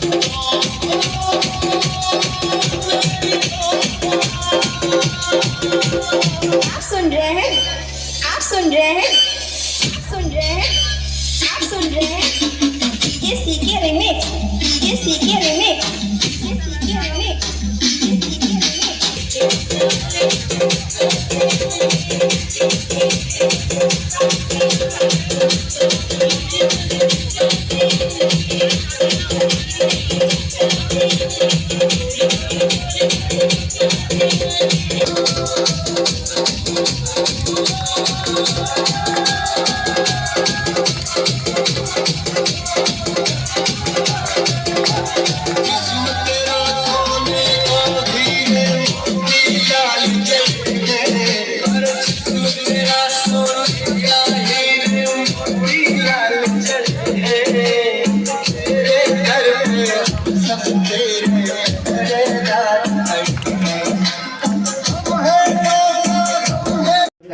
आप सुन रहे हैं, आप सुन रहे हैं, आप सुन रहे हैं, आप सुन रहे हैं ये सीके रिमिक्स, ये सीके रिमिक्स, ये सीके रिमिक्स, ये सीके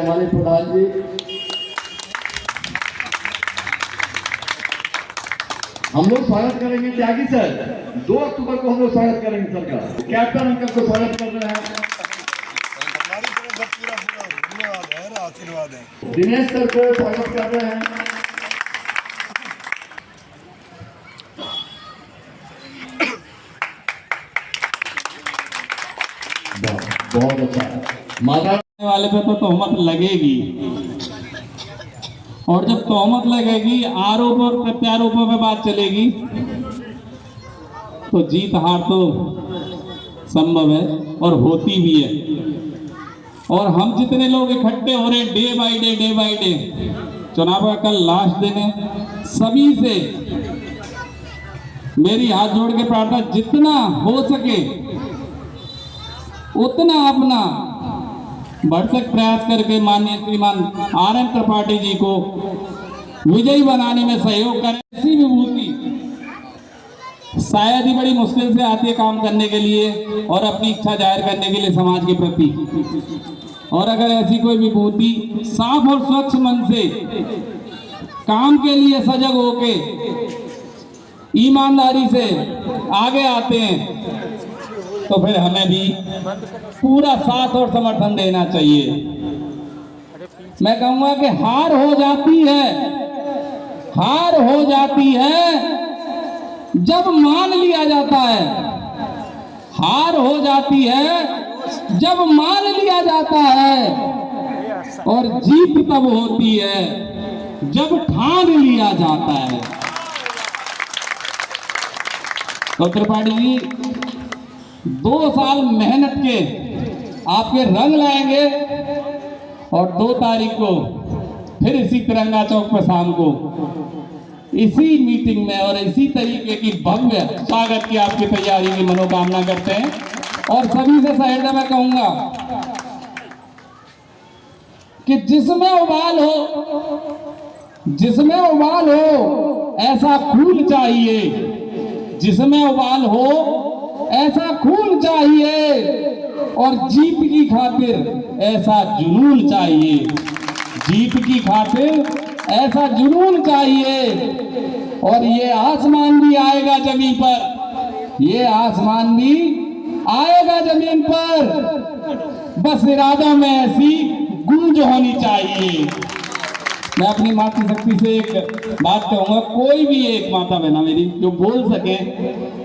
हमारे प्रधान जी हम लोग स्वागत करेंगे त्यागी सर 2 अक्टूबर को हम लोग स्वागत करेंगे सर का कैप्टन अंकल को स्वागत कर रहे हैं। दिनेश सर को स्वागत कर रहे हैं। बहुत अच्छा माता वाले पे तो तोहमत लगेगी और जब तोहमत लगेगी आरोप और प्रत्यारोपों पे बात चलेगी तो जीत हार तो संभव है और होती भी है। और हम जितने लोग इकट्ठे हो रहे हैं डे बाय डे चुनाव का कल लास्ट दिन है, सभी से मेरी हाथ जोड़ के प्रार्थना जितना हो सके उतना अपना भरसक प्रयास करके माननीय श्रीमान आर.एन. त्रिपाठी जी को विजयी बनाने में सहयोग करें। ऐसी विभूति शायद ही बड़ी मुश्किल से आती है काम करने के लिए और अपनी इच्छा जाहिर करने के लिए समाज के प्रति। और अगर ऐसी कोई विभूति साफ और स्वच्छ मन से काम के लिए सजग होके ईमानदारी से आगे आते हैं तो फिर हमें भी पूरा साथ और समर्थन देना चाहिए। मैं कहूंगा कि हार हो जाती है जब मान लिया जाता है, हार हो जाती है जब मान लिया जाता है और जीत तब होती है जब ठान लिया जाता है। तो त्रिपाठी जी 2 साल मेहनत के आपके रंग लाएंगे और 2 तारीख को फिर इसी तिरंगा चौक पर शाम को इसी मीटिंग में और इसी तरीके की भव्य स्वागत की आपकी तैयारी की मनोकामना करते हैं। और सभी से सहर्ष मैं कहूंगा कि जिसमें उबाल हो ऐसा खून चाहिए, जिसमें उबाल हो ऐसा खून चाहिए और जीत की खातिर ऐसा जुनून चाहिए, जीत की खातिर ऐसा जुनून चाहिए। और ये आसमान भी आएगा जमीन पर, ये आसमान भी आएगा जमीन पर, बस इरादों में ऐसी गूंज होनी चाहिए। मैं अपनी मातृशक्ति से एक बात कहूंगा, कोई भी एक माता बहना मेरी जो बोल सके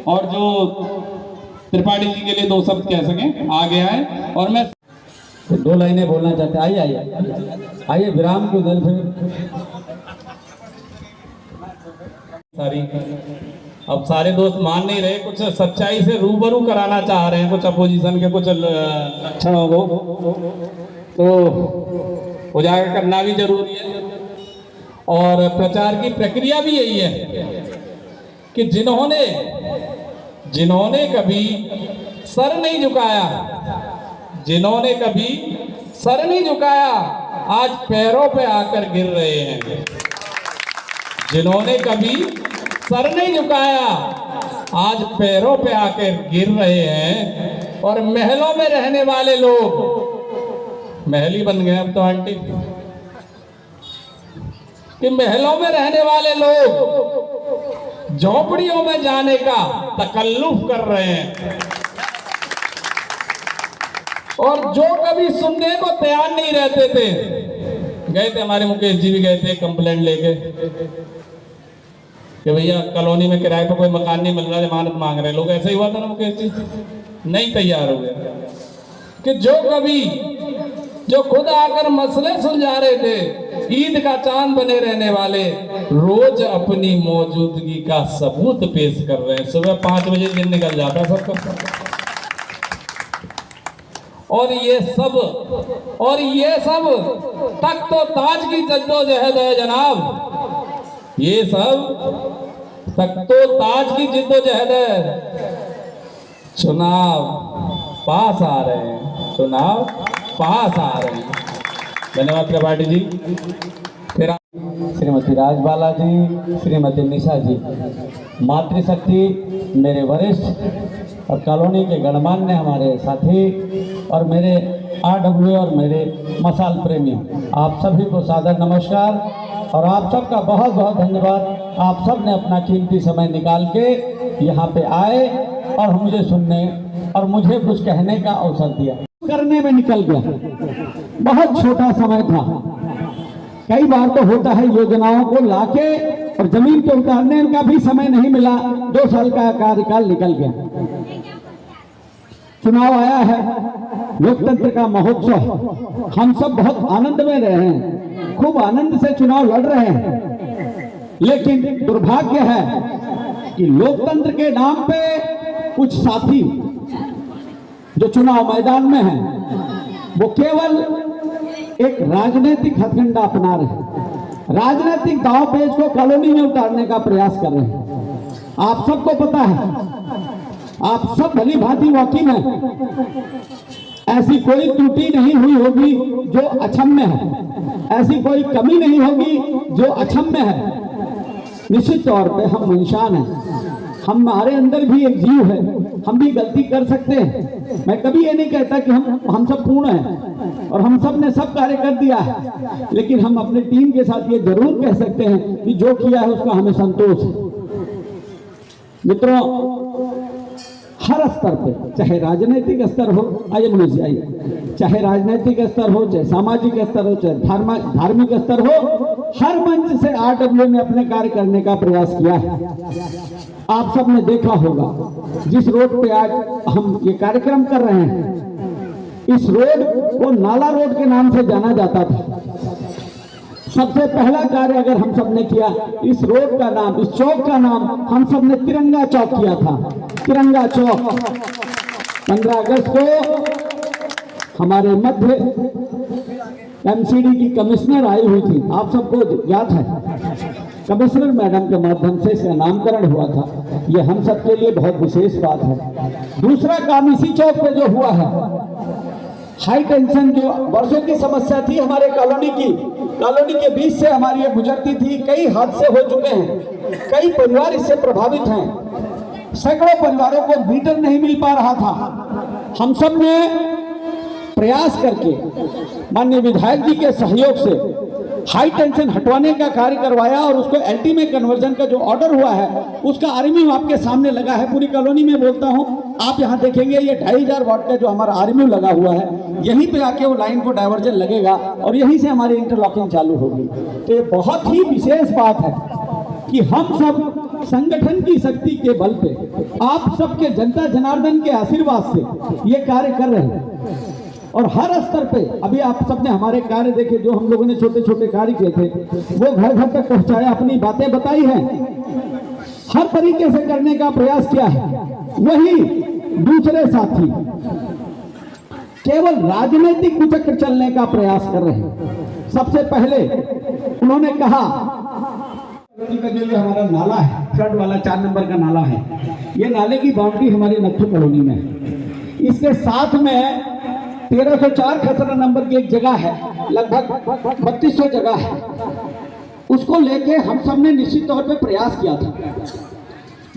और जो त्रिपाठी जी के लिए 2 शब्द कह सके आगे आए। और मैं 2 लाइनें बोलना चाहते हैं। आइए विराम की उधर फिर सारी अब सारे दोस्त मान नहीं रहे, कुछ सच्चाई से रूबरू कराना चाह रहे हैं कुछ अपोजिशन के कुछ क्षणों को, तो उजागर करना भी जरूरी है। और प्रचार की प्रक्रिया भी यही है कि जिन्होंने कभी सर नहीं झुकाया, जिन्होंने कभी सर नहीं झुकाया आज पैरों पे आकर गिर रहे हैं, जिन्होंने कभी सर नहीं झुकाया आज पैरों पे आकर गिर रहे हैं। और महलों में रहने वाले लोग महल ही बन गए अब तो आंटी, कि महलों में रहने वाले लोग झोपड़ियों में जाने का तकल्लुफ कर रहे हैं, और जो कभी सुनने को तैयार नहीं रहते थे, गए थे हमारे मुकेश जी भी गए थे कंप्लेंट लेके कि भैया कॉलोनी में किराए पर कोई मकान नहीं मिल रहा, जमानत मांग रहे लोग। ऐसा ही हुआ था ना मुकेश जी, नहीं तैयार हो गए कि जो खुद आकर मसले सुलझा रहे थे, ईद का चांद बने रहने वाले, रोज अपनी मौजूदगी का सबूत पेश कर रहे हैं। सुबह 5 बजे दिन निकल जाता सबका, और ये सब तख्त तो ताज की जद्दोजहद है जनाब। ये सब तख्त तो ताज की जद्दोजहद है। चुनाव पास आ रहे हैं, चुनाव पास आ रहे हैं। धन्यवाद त्रिपाठी जी। फिर श्रीमती राजबाला जी, श्रीमती निशा जी, मातृशक्ति, मेरे वरिष्ठ और कॉलोनी के गणमान्य हमारे साथी और मेरे RW और मेरे मसाल प्रेमी, आप सभी को सादर नमस्कार और आप सबका बहुत बहुत धन्यवाद। आप सब ने अपना कीमती समय निकाल के यहाँ पे आए और मुझे सुनने और मुझे कुछ कहने का अवसर दिया। करने में निकल गया, बहुत छोटा समय था। कई बार तो होता है योजनाओं को लाके और जमीन पे उतारने का भी समय नहीं मिला, 2 साल का कार्यकाल निकल गया। चुनाव आया है, लोकतंत्र का महोत्सव, हम सब बहुत आनंद में रहे हैं, खूब आनंद से चुनाव लड़ रहे हैं। लेकिन दुर्भाग्य है कि लोकतंत्र के नाम पे कुछ साथी जो चुनाव मैदान में हैं, वो केवल एक राजनीतिक हथकंडा अपना रहे हैं, राजनीतिक दांव पेच को कॉलोनी में उतारने का प्रयास कर रहे हैं। आप सबको पता है, आप सब भली भांति वाकिफ हैं, ऐसी कोई त्रुटि नहीं हुई होगी जो अक्षम्य है, ऐसी कोई कमी नहीं होगी जो अक्षम्य है। निश्चित तौर पे हम इंसान हैं, हमारे अंदर भी एक जीव है, हम भी गलती कर सकते हैं। मैं कभी ये नहीं कहता कि हम सब पूर्ण हैं और हम सब ने सब कार्य कर दिया है, लेकिन हम अपने टीम के साथ ये जरूर कह सकते हैं कि जो किया है उसका हमें संतोष है। मित्रों, हर स्तर पे, चाहे राजनीतिक स्तर हो, आइए मनोज जी आइए, चाहे राजनीतिक स्तर हो, चाहे सामाजिक स्तर हो, चाहे धार्मिक स्तर हो, हर मंच से RW ने अपने कार्य करने का प्रयास किया है। आप सब ने देखा होगा, जिस रोड पे आज हम ये कार्यक्रम कर रहे हैं, इस रोड को नाला रोड के नाम से जाना जाता था। सबसे पहला कार्य अगर हम सब ने किया, इस रोड का नाम, इस चौक का नाम हम सब ने तिरंगा चौक किया था। तिरंगा चौक 15 अगस्त को हमारे मध्य MCD की कमिश्नर आई हुई थी, आप सबको याद है, कमिश्नर मैडम के माध्यम से इसका नामकरण हुआ था। ये हम सबके लिए बहुत विशेष बात है। दूसरा काम इसी चौक पे जो हुआ है, हाई टेंशन जो वर्षों की समस्या थी हमारे कॉलोनी के बीच से हमारी ये गुजरती थी, कई हादसे हो चुके हैं, कई परिवार इससे प्रभावित हैं, सैकड़ों परिवारों को मीटर नहीं मिल पा रहा था। हम सब ने प्रयास करके माननीय विधायक जी के सहयोग से हाई टेंशन हटवाने का कार्य करवाया और उसको LT में कन्वर्जन का जो ऑर्डर हुआ है उसका RMU आपके सामने लगा है। पूरी कॉलोनी में बोलता हूं, आप यहां देखेंगे ये 2500 वाट का जो हमारा RMU लगा हुआ है, यहीं पे आके वो लाइन को डायवर्जन लगेगा और यहीं से हमारी इंटरलॉकिंग चालू होगी। तो ये बहुत ही विशेष बात है कि हम सब संगठन की शक्ति के बल पे, आप सबके जनता जनार्दन के आशीर्वाद से ये कार्य कर रहे हैं और हर स्तर पे। अभी आप सबने हमारे कार्य देखे, जो हम लोगों ने छोटे छोटे कार्य किए थे, वो घर घर तक पहुंचाया, अपनी बातें बताई हैं, हर तरीके से करने का प्रयास किया है। वही दूसरे साथी केवल राजनीतिक कुचक्र चलने का प्रयास कर रहे हैं। सबसे पहले उन्होंने कहा का जो हमारा नाला है, फ्लड वाला 4 नंबर का नाला है, ये नाले की बाउंड्री हमारी नथु कॉलोनी में है। इसके साथ में 1304 खसरा नंबर की एक जगह है, लगभग 3200 जगह है, उसको लेके हम सब ने निश्चित तौर पे प्रयास किया था।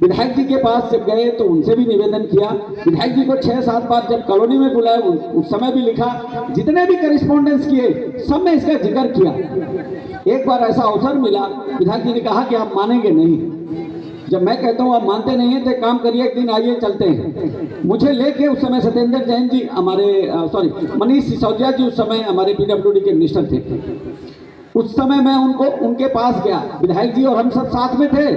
विधायक जी के पास जब गए तो उनसे भी निवेदन किया, विधायक जी को 6-7 बार जब कॉलोनी में बुलाया उस समय भी लिखा, जितने भी करिस्पॉन्डेंस किए सब में इसका जिक्र किया। एक बार ऐसा अवसर मिला, विधायक जी ने कहा कि आप मानेंगे नहीं। जब मैं कहता हूँ आप मानते नहीं हैं तो एक काम करिए, एक दिन आइए चलते हैं। मुझे लेके उस समय सत्येंद्र जैन जी हमारे मनीष सिसोदिया जी उस समय हमारे PWD के मिनिस्टर थे। उस समय मैं उनके पास गया, विधायक जी और हम सब साथ में थे।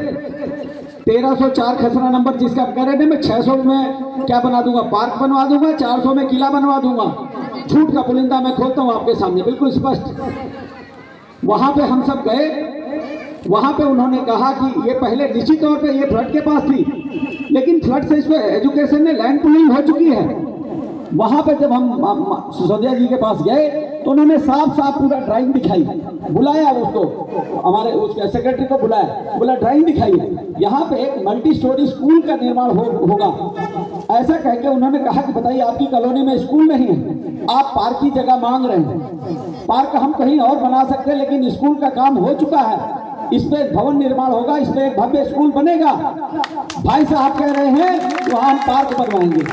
1304 खसरा नंबर जिसका आप कह रहे थे, मैं 600 में क्या बना दूंगा, पार्क बनवा दूंगा, 400 में किला बनवा दूंगा। झूठ का पुलिंदा मैं खोलता हूँ आपके सामने, बिल्कुल स्पष्ट। वहां पे हम सब गए, वहां पे उन्होंने कहा कि ये पहले निश्चित तौर पे ये फ्लड के पास थी, लेकिन फ्लड से इसको एजुकेशन में लैंड पूलिंग हो चुकी है। वहां पे जब हम सिसोदिया जी के पास गए तो उन्होंने साफ साफ पूरा ड्राइंग दिखाई, बुलाया उसको, हमारे उसके सेक्रेटरी को बुलाया, बोला ड्राइंग दिखाई है, यहाँ पे एक मल्टी स्टोरी स्कूल का निर्माण होगा। ऐसा कह के उन्होंने कहा कि बताइए आपकी कॉलोनी में स्कूल नहीं है, आप पार्क की जगह मांग रहे हैं। पार्क हम कहीं और बना सकते हैं, लेकिन स्कूल का काम हो चुका है, इस पे भवन निर्माण होगा, इस पे एक भव्य स्कूल बनेगा। भाई साहब कह रहे हैं तो हम पार्क बनवाएंगे।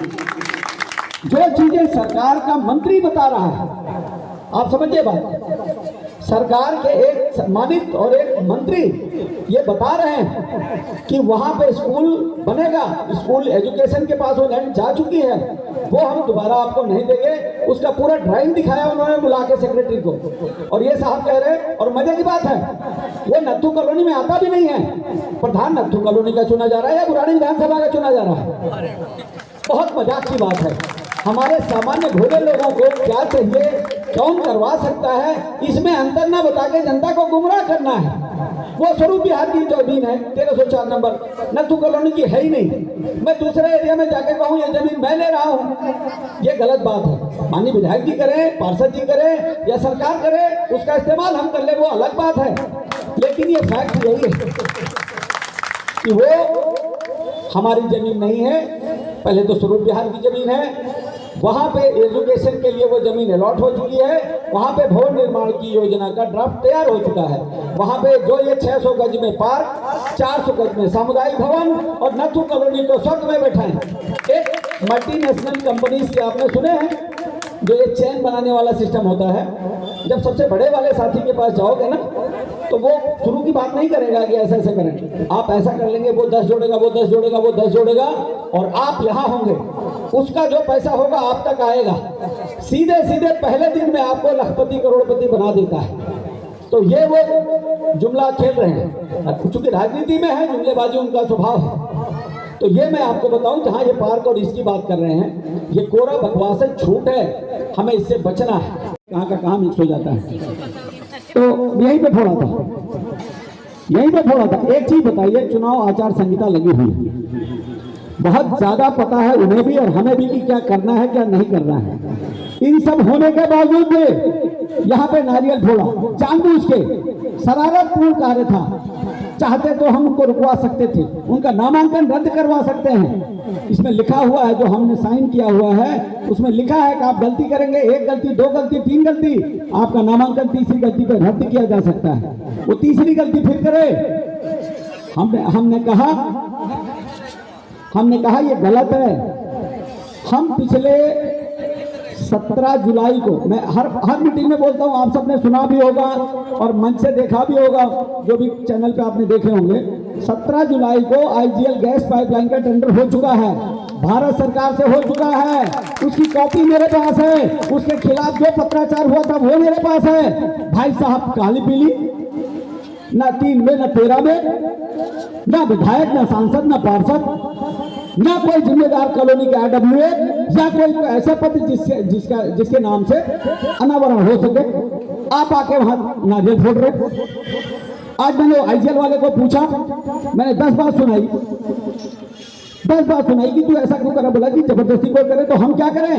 जो चीजें सरकार का मंत्री बता रहा है, आप समझिए बात, सरकार के एक सम्मानित और एक मंत्री ये बता रहे हैं कि वहां पे स्कूल बनेगा, स्कूल एजुकेशन के पास वो लैंड जा चुकी है, वो हम दोबारा आपको नहीं देंगे। उसका पूरा ड्राइंग दिखाया उन्होंने बुला के सेक्रेटरी को, और ये साहब कह रहे हैं, और मजे की बात है वो नत्थू कॉलोनी में आता भी नहीं है, प्रधान नत्थू कॉलोनी का चुना जा रहा है या पुरानी विधानसभा का चुना जा रहा है। बहुत मजाक की बात है। हमारे सामान्य भोले लोगों को क्या चाहिए, कौन करवा सकता है, इसमें अंतर ना बता के जनता को गुमराह करना है। वो स्वरूप बिहार की जमीन है 1304 नंबर, नत्थू कॉलोनी की है ही नहीं। मैं दूसरे एरिया में जाके कहूँ ये जमीन मैं ले रहा हूँ, ये गलत बात है। माननीय विधायक जी करें, पार्षद जी करें या सरकार करे, उसका इस्तेमाल हम कर ले वो अलग बात है, लेकिन ये फैक्ट यही है कि वो हमारी जमीन नहीं है। पहले तो स्वरूप बिहार की जमीन है, वहां पे एजुकेशन के लिए वो जमीन अलॉट हो चुकी है, वहां पे भवन निर्माण की योजना का ड्राफ्ट तैयार हो चुका है। वहां पे जो ये 600 गज में पार्क, 400 गज में सामुदायिक भवन और नत्थू कॉलोनी को स्वर्ग में बैठाएं। एक मल्टीनेशनल कंपनीज के आपने सुने हैं, जो ये चैन बनाने वाला सिस्टम होता है, जब सबसे बड़े वाले साथी के पास जाओगे ना तो वो शुरू की बात नहीं करेगा कि ऐसा ऐसा करें, आप ऐसा कर लेंगे, वो 10 जोड़ेगा, वो 10 जोड़ेगा, वो 10 जोड़ेगा, और आप यहाँ होंगे, उसका जो पैसा होगा आप तक आएगा, सीधे सीधे पहले दिन में आपको लखपति करोड़पति बना देता है। तो ये वो जुमला खेल रहे हैं, चूंकि राजनीति में है, जुमलेबाजी उनका स्वभाव है। तो ये मैं आपको बताऊं, जहां ये पार्क और इसकी बात कर रहे हैं, ये कोरा बकवास है, झूठ है, हमें इससे बचना है। कहाँ का कहाँ मिक्स हो जाता है। तो यहीं पे थोड़ा था, एक चीज बताइए, चुनाव आचार संहिता लगी हुई है, बहुत ज्यादा पता है उन्हें भी और हमें भी कि क्या करना है क्या नहीं करना है। इन सब होने के बावजूद भी यहाँ पे नारियल फोड़ा, जानबूझ के शरारतपूर्ण कार्य था। चाहते तो हम उनको रुकवा सकते थे, उनका नामांकन रद्द करवा सकते हैं। इसमें लिखा हुआ है, जो हमने साइन किया हुआ है, उसमें लिखा है कि आप गलती करेंगे, 1 गलती, 2 गलती, 3 गलती, आपका नामांकन तीसरी गलती पर रद्द किया जा सकता है। वो तीसरी गलती फिर करे, हमने कहा ये गलत है। हम पिछले 17 जुलाई को, मैं हर मीटिंग में बोलता हूँ, आप सबने सुना भी होगा और मंच से देखा भी होगा, जो भी चैनल पे आपने देखे होंगे, 17 जुलाई को IGL गैस पाइपलाइन का टेंडर हो चुका है, भारत सरकार से हो चुका है, उसकी कॉपी मेरे पास है, उसके खिलाफ जो पत्राचार हुआ था वो मेरे पास है। भाई साहब काली पीली, ना 3 में, ना 13 में, ना विधायक, ना सांसद, ना पार्षद, ना कोई जिम्मेदार कॉलोनी के RWA या कोई ऐसा पद जिसके नाम से अनावरण हो सके, आप आके वहां नारियल फोड़ रहे। आज मैंने IGL वाले को पूछा, मैंने 10 बात सुनाई कि तू ऐसा क्यों करा। बोला कि जबरदस्ती कोई करे तो हम क्या करें,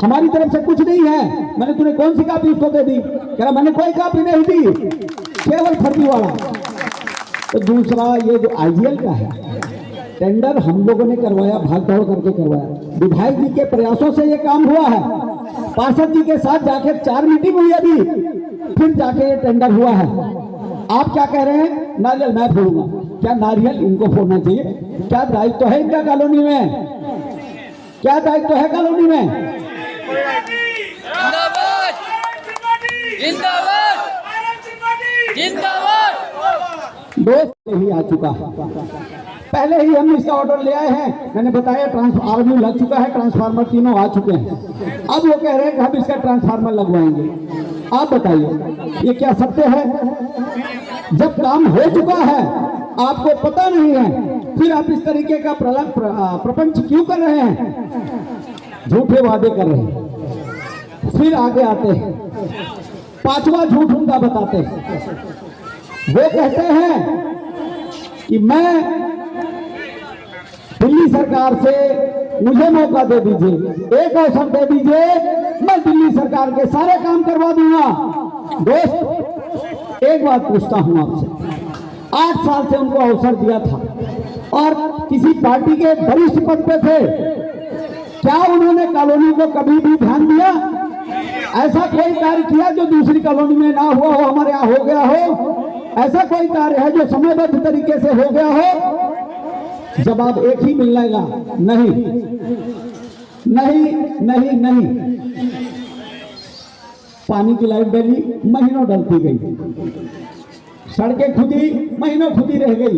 हमारी तरफ से कुछ नहीं है। मैंने तूने कौन सी कापी उसको दे दी? कह रहा मैंने कोई कापी नहीं दी, केवल फर्जी वाला। तो दूसरा, ये जो IGL का है टेंडर हम लोगों ने करवाया, भाग दौड़ करके करवाया, विधायक जी के प्रयासों से ये काम हुआ है, पार्षद जी के साथ जाके 4 मीटिंग हुई अभी, फिर जाके ये टेंडर हुआ है। आप क्या कह रहे हैं, नारियल मैं फोड़ूंगा? क्या नारियल इनको फोड़ना चाहिए? क्या दायित्व तो है इनका कॉलोनी में? क्या दायित्व तो है कॉलोनी में? दोस्त ही आ चुका है, पहले ही हम इसका ऑर्डर ले आए हैं। मैंने बताया ट्रांसफार्मर लग चुका है, ट्रांसफार्मर तीनों आ चुके हैं। अब वो कह रहे हैं कि हम इसका ट्रांसफार्मर लगवाएंगे। आप बताइए ये क्या सत्य है? जब काम हो चुका है आपको पता नहीं है, फिर आप इस तरीके का प्रपंच क्यों कर रहे हैं? झूठे वादे कर रहे हैं। फिर आगे आते हैं, पांचवा झूठ उनका बताते हैं। वो कहते हैं कि मैं दिल्ली सरकार से मुझे मौका दे दीजिए, एक अवसर दे दीजिए, मैं दिल्ली सरकार के सारे काम करवा दूंगा। दोस्त एक बात पूछता हूं आपसे, 8 साल से उनको अवसर दिया था और किसी पार्टी के वरिष्ठ पद पे थे, क्या उन्होंने कॉलोनी को कभी भी ध्यान दिया? ऐसा कोई कार्य किया जो दूसरी कॉलोनी में ना हुआ हो, हमारे यहाँ हो गया हो? ऐसा कोई कार्य है जो समयबद्ध तरीके से हो गया हो? जवाब एक ही मिलेगा, नहीं नहीं नहीं नहीं। पानी की लाइट डली, महीनों डलती गई, सड़कें खुदी, महीनों खुदी रह गई,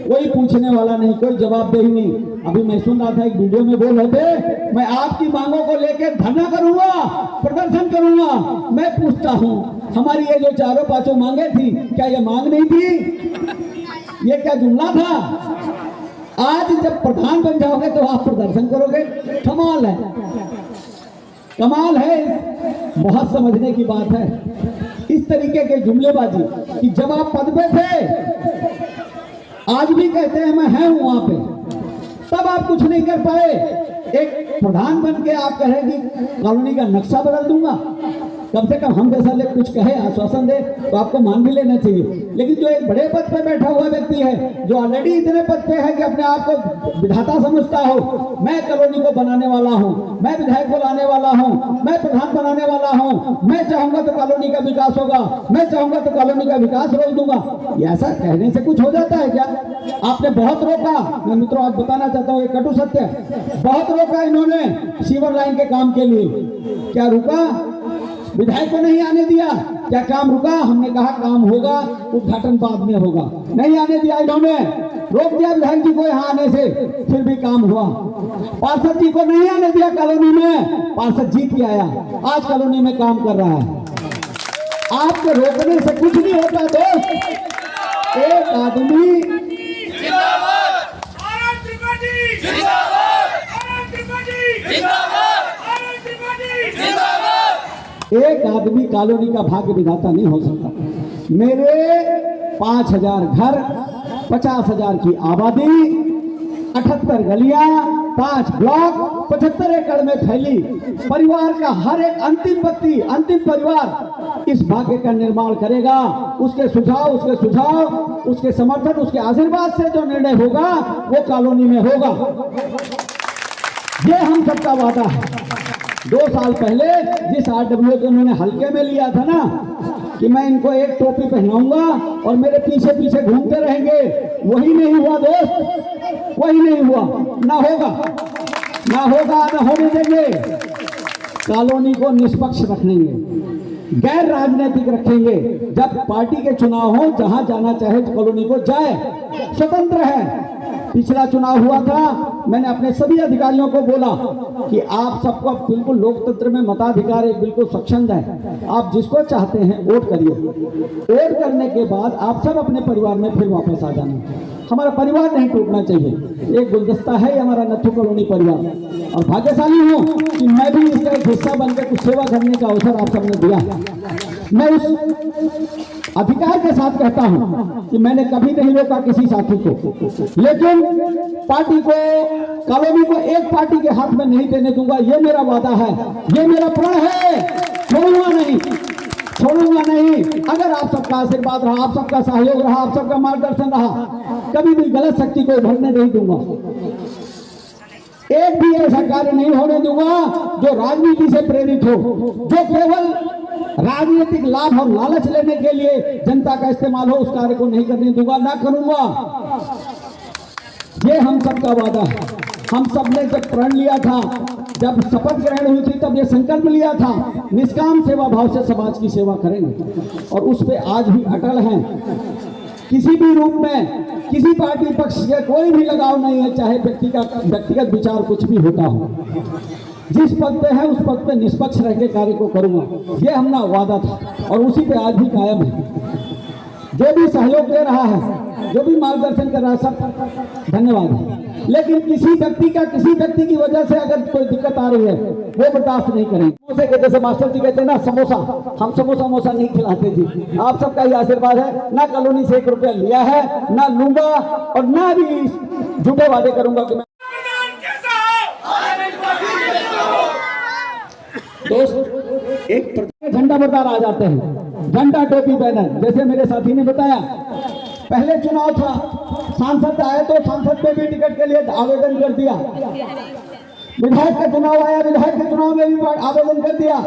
कोई पूछने वाला नहीं, कोई जवाबदेही नहीं। अभी मैं सुन रहा था एक वीडियो में बोल रहे थे, मैं आपकी मांगों को लेकर धरना करूंगा, प्रदर्शन करूंगा। मैं पूछता हूं, हमारी ये जो चारों पांचों मांगे थी, क्या ये मांग नहीं थी? ये क्या जुमला था? आज जब प्रधान बन जाओगे तो आप प्रदर्शन करोगे? कमाल है, कमाल है। बहुत समझने की बात है इस तरीके के जुमलेबाजी कि जब आप पद पे थे, आज भी कहते हैं मैं हूं वहां पे, तब आप कुछ नहीं कर पाए। एक प्रधान बन के आप कहें कि कॉलोनी का नक्शा बदल दूंगा, कम से कम हम जैसा लोग कुछ कहे, आश्वासन दे तो आपको मान भी लेना चाहिए। लेकिन जो एक बड़े पद पे बैठा हुआ व्यक्ति है, जो ऑलरेडी इतने पद पे है कि अपने आप को विधाता समझता हो, मैं कॉलोनी को बनाने वाला हूं, मैं विधायक को लाने वाला हूं, मैं प्रधान बनाने वाला हूं, मैं चाहूंगा तो कॉलोनी का विकास होगा, मैं चाहूंगा तो कॉलोनी का विकास रोक दूंगा। ये ऐसा कहने से कुछ हो जाता है क्या? आपने बहुत रोका, मैं मित्रों आज बताना चाहता हूँ, एक कटु सत्य, बहुत रोका इन्होंने सीवर लाइन के काम के लिए। क्या रुका? विधायक को नहीं आने दिया। क्या काम रुका? हमने कहा काम होगा, उद्घाटन बाद में होगा, नहीं आने दिया इन्होंने, रोक दिया विधायक जी को यहाँ आने से, फिर भी काम हुआ। पार्षद जी को नहीं आने दिया कॉलोनी में, पार्षद जीत के आया, आज कॉलोनी में काम कर रहा है। आपके रोकने से कुछ नहीं होता दोस्त। एक आदमी एक आदमी कॉलोनी का भाग्य विधाता नहीं हो सकता। मेरे 5000 घर, 50,000 की आबादी, 78 गलियां, 5 ब्लॉक, 75 एकड़ में फैली परिवार का हर एक अंतिम व्यक्ति, अंतिम परिवार इस भाग्य का निर्माण करेगा। उसके सुझाव, उसके समर्थन, उसके आशीर्वाद से जो निर्णय होगा वो कॉलोनी में होगा। ये हम सबका वादा है। 2 साल पहले जिस RWO को उन्होंने हल्के में लिया था ना, कि मैं इनको एक टोपी पहनाऊंगा और मेरे पीछे पीछे घूमते रहेंगे, वही नहीं हुआ दोस्त, वही नहीं हुआ, ना होगा, ना होगा, ना होने देंगे। कॉलोनी को निष्पक्ष रखेंगे, गैर राजनीतिक रखेंगे। जब पार्टी के चुनाव हो, जहां जाना चाहे कॉलोनी को जाए, स्वतंत्र है। पिछला चुनाव हुआ था, मैंने अपने सभी अधिकारियों को बोला कि आप सबको बिल्कुल लोकतंत्र में मताधिकार एक बिल्कुल सक्षम है, आप जिसको चाहते हैं वोट करिए। वोट करने के बाद आप सब अपने परिवार में फिर वापस आ जाना। हमारा परिवार नहीं टूटना चाहिए। एक गुलदस्ता है हमारा नथु कॉलोनी परिवार, और भाग्यशाली हूँ कि मैं भी इसका एक हिस्सा बनकर कुछ सेवा करने का अवसर आप सबने दिया। मैं उस अधिकार के साथ कहता हूं कि मैंने कभी नहीं रोका किसी साथी को, लेकिन पार्टी को, कॉलोनी को एक पार्टी के हाथ में नहीं देने दूंगा। ये मेरा वादा है, ये मेरा प्रण है। छोड़ूंगा नहीं, छोड़ूंगा नहीं। अगर आप सबका आशीर्वाद रहा, आप सबका सहयोग रहा, आप सबका मार्गदर्शन रहा, कभी भी गलत शक्ति को उभरने नहीं दूंगा। एक भी ऐसा कार्य नहीं होने दूंगा जो राजनीति से प्रेरित हो, जो केवल राजनीतिक लाभ और लालच लेने के लिए जनता का इस्तेमाल हो, उस कार्य को नहीं करने दूंगा, ना करूंगा। ये हम सबका वादा है। हम सब ने जब प्रण लिया था जब शपथ ग्रहण हुई थी तब ये संकल्प लिया था, निष्काम सेवा भाव से समाज की सेवा करेंगे और उस पे आज भी अटल हैं। किसी भी रूप में किसी पार्टी पक्ष से कोई भी लगाव नहीं है, चाहे व्यक्तिगत विचार कुछ भी होता हो। जिस पद पे है उस पद पे निष्पक्ष रह के कार्य को करूंगा, ये हमने वादा था और उसी पे आज भी कायम है। जो भी सहयोग दे रहा है, जो भी मार्गदर्शन कर रहा है, सब धन्यवाद है। लेकिन किसी व्यक्ति की वजह से अगर कोई दिक्कत आ रही है वो बर्दाश्त नहीं करेंगे। समोसे के जैसे मास्टर जी कहते हैं ना, समोसा, हम समोसा नहीं खिलाते जी। आप सबका ही आशीर्वाद है, ना कॉलोनी से 1 रुपया लिया है, ना लूंगा और ना भी झूठे वादे करूंगा कि मैं। दोस्त, एक झंडा बरदार आ जाते हैं, झंडा टोपी बैनर, जैसे मेरे साथी ने बताया। पहले चुनाव था, सांसद आए तो सांसद पे भी टिकट के लिए आवेदन कर दिया। विधायक का चुनाव आया, विधायक के चुनाव में भी आवेदन कर दिया।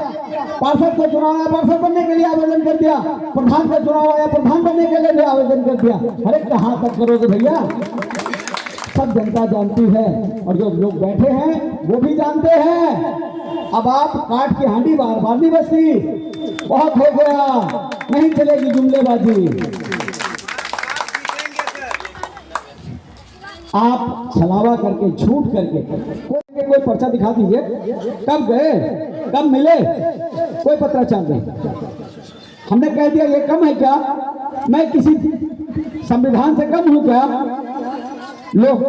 पार्षद का चुनाव आया, पार्षद बनने के लिए आवेदन कर दिया। प्रधान का चुनाव आया, प्रधान बनने के लिए भी आवेदन कर दिया। अरे कहाँ तक करोगे भैया? सब जनता जानती है और जो लोग बैठे हैं वो भी जानते हैं। अब आप काट की हांडी बार नहीं बसती, बहुत हो गया, नहीं चलेगी जुमलेबाजी। आप छलावा करके, झूठ करके कोई पर्चा दिखा दीजिए, कब गए, कब मिले, कोई पत्राचार नहीं। हमने कह दिया ये कम है क्या? मैं किसी संविधान से कम हूं क्या? लोग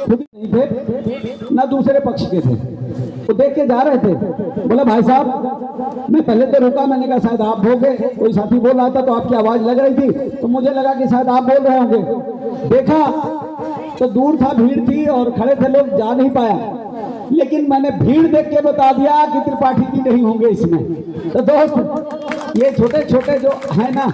खुद नहीं थे ना दूसरे पक्ष के थे, वो देख के जा रहे थे। बोला भाई साहब, मैं पहले तो रुका, मैंने कहा शायद आप हो गए। कोई साथी बोल रहा था तो आपकी आवाज लग रही थी, तो मुझे लगा कि शायद आप बोल रहे होंगे। देखा तो दूर था, भीड़ थी और खड़े थे लोग, जा नहीं पाया। लेकिन मैंने भीड़ देख के बता दिया कि त्रिपाठी जी नहीं होंगे इसमें। तो दोस्त, ये छोटे छोटे जो है ना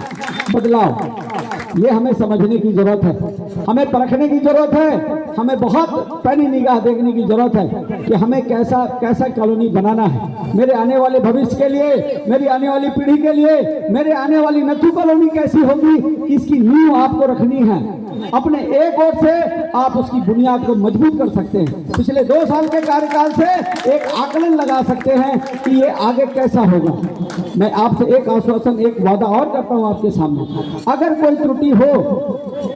बदलाव, ये हमें समझने की जरूरत है, हमें परखने की जरूरत है, हमें बहुत पैनी निगाह देखने की जरूरत है कि हमें कैसा कॉलोनी बनाना है मेरे आने वाले भविष्य के लिए, मेरी आने वाली पीढ़ी के लिए। मेरे आने वाली नथु कॉलोनी कैसी होगी, इसकी नींव आपको रखनी है। अपने एक ओर से आप उसकी बुनियाद को मजबूत कर सकते हैं। पिछले 2 साल के कार्यकाल से एक आकलन लगा सकते हैं कि ये आगे कैसा होगा। मैं आपसे एक आश्वासन, एक वादा और करता हूं आपके सामने, अगर कोई त्रुटि हो,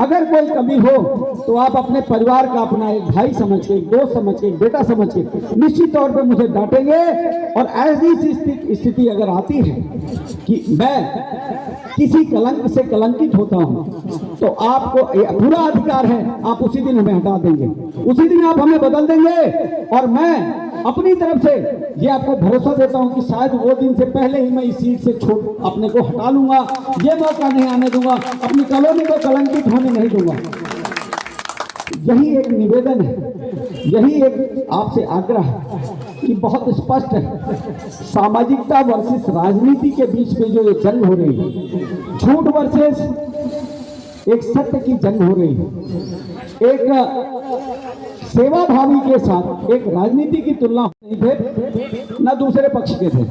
अगर कोई कमी हो, तो आप अपने परिवार का अपना एक भाई समझ के, एक दोस्त समझ के, एक बेटा समझ के निश्चित तौर पर मुझे डांटेंगे। और ऐसी स्थिति अगर आती है कि मैं किसी कलंक से कलंकित होता हूं, तो आपको पूरा अधिकार है, आप उसी दिन हमें हटा देंगे, उसी दिन आप हमें बदल देंगे। और मैं अपनी तरफ से ये आपको भरोसा देता हूं कि शायद वो दिन से पहले ही मैं इस सीट से अपने को हटा लूंगा। ये मौका नहीं आने दूंगा, अपनी कॉलोनी को कलंकित होने नहीं दूंगा। यही एक निवेदन है, यही एक आपसे आग्रह है कि बहुत स्पष्ट है, सामाजिकता वर्सेस राजनीति के बीच में जो ये जंग हो रही है, झूठ वर्सेस एक सत्य की जंग हो रही है। एक सेवा भावी के साथ एक राजनीति की तुलना नहीं थे ना दूसरे पक्ष के थे,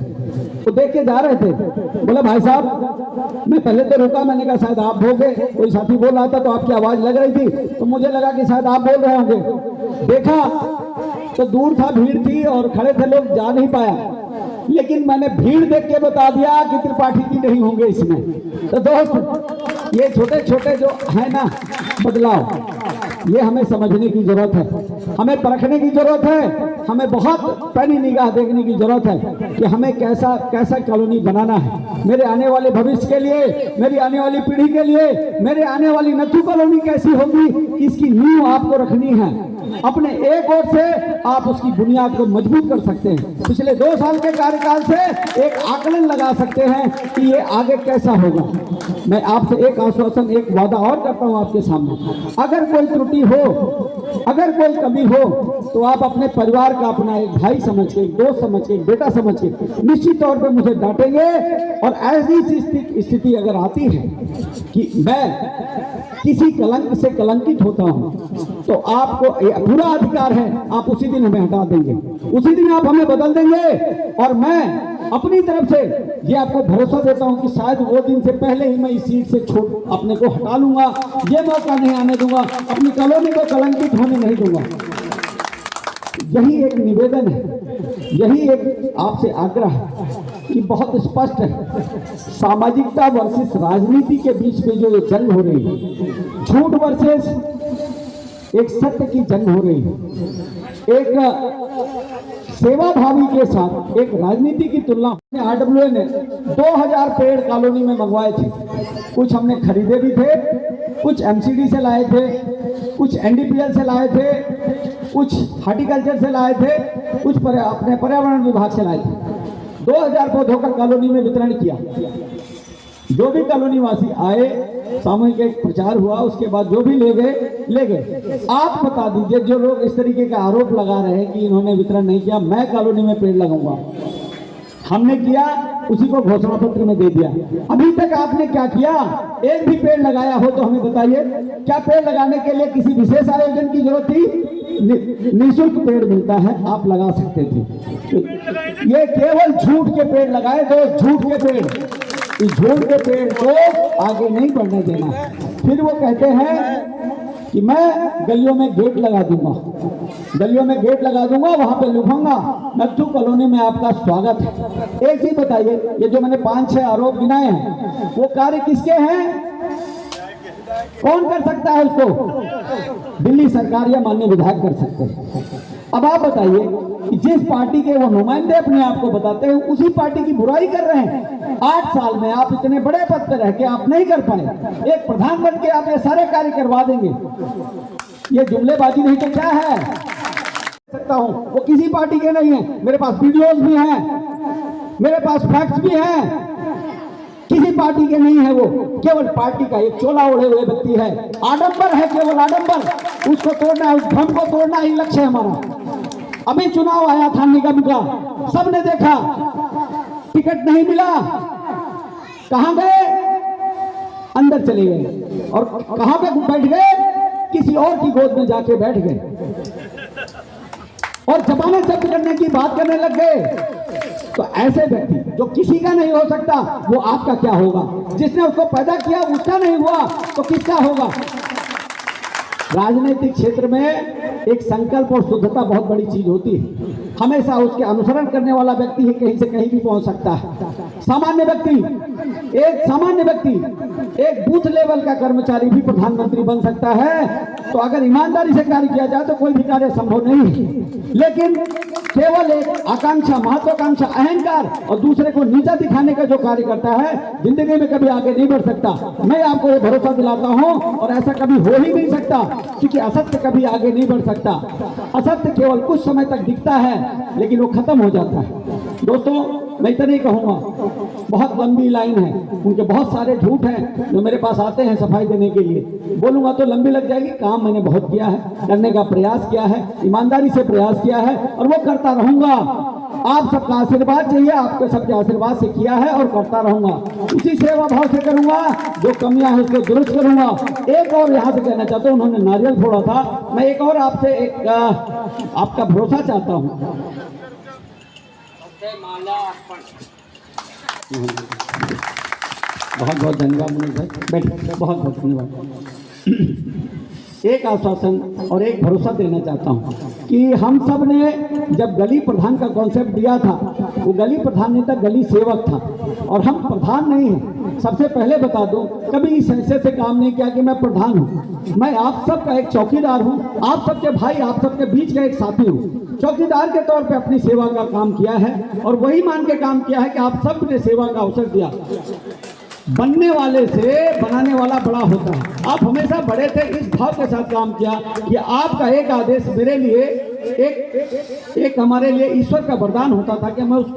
वो देख के जा रहे थे। बोला भाई साहब, मैं पहले तो रुका, मैंने कहा शायद आप हो गए। कोई साथी बोल रहा था तो आपकी आवाज लग रही थी, तो मुझे लगा कि शायद आप बोल रहे होंगे। देखा तो दूर था, भीड़ थी और खड़े थे लोग, जा नहीं पाया। लेकिन मैंने भीड़ देख के बता दिया कि त्रिपाठी जी नहीं होंगे इसमें। तो दोस्त, ये छोटे छोटे जो है ना बदलाव, ये हमें समझने की जरूरत है, हमें परखने की जरूरत है, हमें बहुत पैनी निगाह देखने की जरूरत है कि हमें कैसा कॉलोनी बनाना है मेरे आने वाले भविष्य के लिए, मेरी आने वाली पीढ़ी के लिए। मेरे आने वाली नथु कॉलोनी कैसी होगी, इसकी नींव आपको रखनी है। अपने एक ओर से आप उसकी बुनियाद को मजबूत कर सकते हैं। पिछले 2 साल के कार्यकाल से एक आकलन लगा सकते हैं कि ये आगे कैसा होगा। मैं आपसे एक आश्वासन, एक वादा और करता हूं आपके सामने, अगर कोई त्रुटि हो, अगर कोई कमी हो, तो आप अपने परिवार का अपना एक भाई समझ के, एक दोस्त समझ के, एक बेटा समझ के निश्चित तौर पर मुझे डांटेंगे। और ऐसी स्थिति अगर आती है कि मैं किसी कलंक से कलंकित होता हूं, तो आपको पूरा अधिकार है, आप उसी दिन हमें हटा देंगे, उसी दिन आप हमें बदल देंगे। और मैं अपनी तरफ से ये आपको भरोसा देता हूं कि शायद वो दिन से पहले ही मैं इस सीट से अपने को हटा लूंगा। ये मौका नहीं आने दूंगा, अपनी कॉलोनी को कलंकित होने नहीं दूंगा। यही एक निवेदन है, यही एक आपसे आग्रह है कि बहुत स्पष्ट है, सामाजिकता वर्सेस राजनीति के बीच में जो ये जंग हो रही है, झूठ वर्सेस एक सत्य की जंग हो रही है, एक सेवाभावी के साथ एक राजनीति की तुलना। आरडब्ल्यूए ने 2000 पेड़ कॉलोनी में मंगवाए थे, कुछ हमने खरीदे भी थे, कुछ एमसीडी से लाए थे, कुछ एनडीपीएल से लाए थे, कुछ हॉर्टिकल्चर से लाए थे, कुछ अपने पर्यावरण विभाग से लाए थे। 2000 पौधों का कॉलोनी में वितरण किया। जो भी कॉलोनी वासी आए, सामूहिक एक प्रचार हुआ, उसके बाद जो भी ले गए। आप बता दीजिए, जो लोग इस तरीके का आरोप लगा रहे हैं कि इन्होंने वितरण नहीं किया, मैं कॉलोनी में पेड़ लगाऊंगा, हमने किया, उसी को घोषणा पत्र में दे दिया। अभी तक आपने क्या किया? एक भी पेड़ लगाया हो तो हमें बताइए। क्या पेड़ लगाने के लिए किसी विशेष आयोजन की जरूरत थी? निःशुल्क पेड़ मिलता है, आप लगा सकते थे। ये केवल झूठ के पेड़ लगाए, तो झूठ के पेड़, इस झूठ के पेड़ को आगे नहीं बढ़ने देना। फिर वो कहते हैं कि मैं गलियों में गेट लगा दूंगा, गलियों में गेट लगा दूंगा, वहां पे लिखूंगा नत्थू कॉलोनी में आपका स्वागत है। एक चीज बताइए, ये जो मैंने 5-6 आरोप गिनाए हैं, वो कार्य किसके हैं? कौन कर सकता है उसको? दिल्ली सरकार या माननीय विधायक कर सकते हैं। अब आप बताइए कि जिस पार्टी के वो नुमाइंदे अपने आप को बताते हैं, उसी पार्टी की बुराई कर रहे हैं। 8 साल में आप इतने बड़े पद पर रह के आप नहीं कर पाए, एक प्रधान बन के आप ये सारे कार्य करवा देंगे। ये जुमलेबाजी नहीं तो क्या है? सकता हूं, वो किसी पार्टी के नहीं है। मेरे पास वीडियोस भी हैं, मेरे पास फैक्ट्स भी हैं। किसी पार्टी के नहीं है, वो केवल पार्टी का एक चोला ओढ़े हुए व्यक्ति है। आडंबर है, केवल आडंबर। उसको तोड़ना है, उस भ्रम को तोड़ना ही लक्ष्य है हमारा। अभी चुनाव आया था निगम का, सबने देखा, टिकट नहीं मिला, कहां गए? अंदर चले गए। और कहां पे बैठ गए? किसी और की गोद में जाके बैठ गए और जमानत जब्त करने की बात करने लग गए। तो ऐसे व्यक्ति जो किसी का नहीं हो सकता, वो आपका क्या होगा? जिसने उसको पैदा किया उसका नहीं हुआ तो किसका होगा? राजनीतिक क्षेत्र में एक संकल्प और शुद्धता बहुत बड़ी चीज होती है। हमेशा उसके अनुसरण करने वाला व्यक्ति ही कहीं से कहीं भी पहुंच सकता है। सामान्य व्यक्ति, एक बूथ लेवल का कर्मचारी भी प्रधानमंत्री बन सकता है। तो अगर ईमानदारी से कार्य किया जाए तो कोई भी कार्य संभव नहीं है। लेकिन केवल एक आकांक्षा, महत्वाकांक्षा, अहंकार और दूसरे को नीचा दिखाने का जो कार्य करता है, जिंदगी में कभी आगे नहीं बढ़ सकता। मैं आपको ये भरोसा दिलाता हूं, और ऐसा कभी हो ही नहीं सकता, क्योंकि असत्य कभी आगे नहीं बढ़ सकता। असत्य केवल कुछ समय तक दिखता है, लेकिन वो खत्म हो जाता है। दोस्तों, मैं इतना ही कहूंगा, बहुत लंबी लाइन है, उनके बहुत सारे झूठ हैं जो मेरे पास आते हैं सफाई देने के लिए। बोलूंगा तो लंबी लग जाएगी। काम मैंने बहुत किया है, करने का प्रयास किया है, ईमानदारी से प्रयास किया है, और वो करता रहूंगा। आप सबका आशीर्वाद चाहिए, आपके सबके आशीर्वाद से किया है और करता रहूंगा। उसी सेवा भाव से करूंगा, जो कमियां हैं उसको दुरुस्त करूंगा। एक और यहाँ से कहना चाहता हूँ, उन्होंने नारियल फोड़ा था, मैं एक और आपसे एक आपका भरोसा चाहता हूँ। बहुत बहुत धन्यवाद मनोज भाई, बैठिए। बहुत बहुत धन्यवाद। एक आश्वासन और एक भरोसा देना चाहता हूं कि हम सब ने जब गली प्रधान का कॉन्सेप्ट दिया था, वो गली प्रधान नहीं था, गली सेवक था, और हम प्रधान नहीं हैं। सबसे पहले बता दूं, कभी इस हैसियत से काम नहीं किया कि मैं प्रधान हूं। मैं आप सबका एक चौकीदार हूं, आप सबके भाई, आप सबके बीच का एक साथी हूं। चौकीदार के तौर पे अपनी सेवा का काम किया है, और वही मान के काम किया है कि आप सबने सेवा का अवसर दिया। बनने वाले से बनाने वाला बड़ा होता है। आप हमेशा बड़े थे, इस भाव के साथ काम किया कि आपका एक आदेश मेरे लिए एक हमारे लिए ईश्वर का वरदान होता था कि मैं उस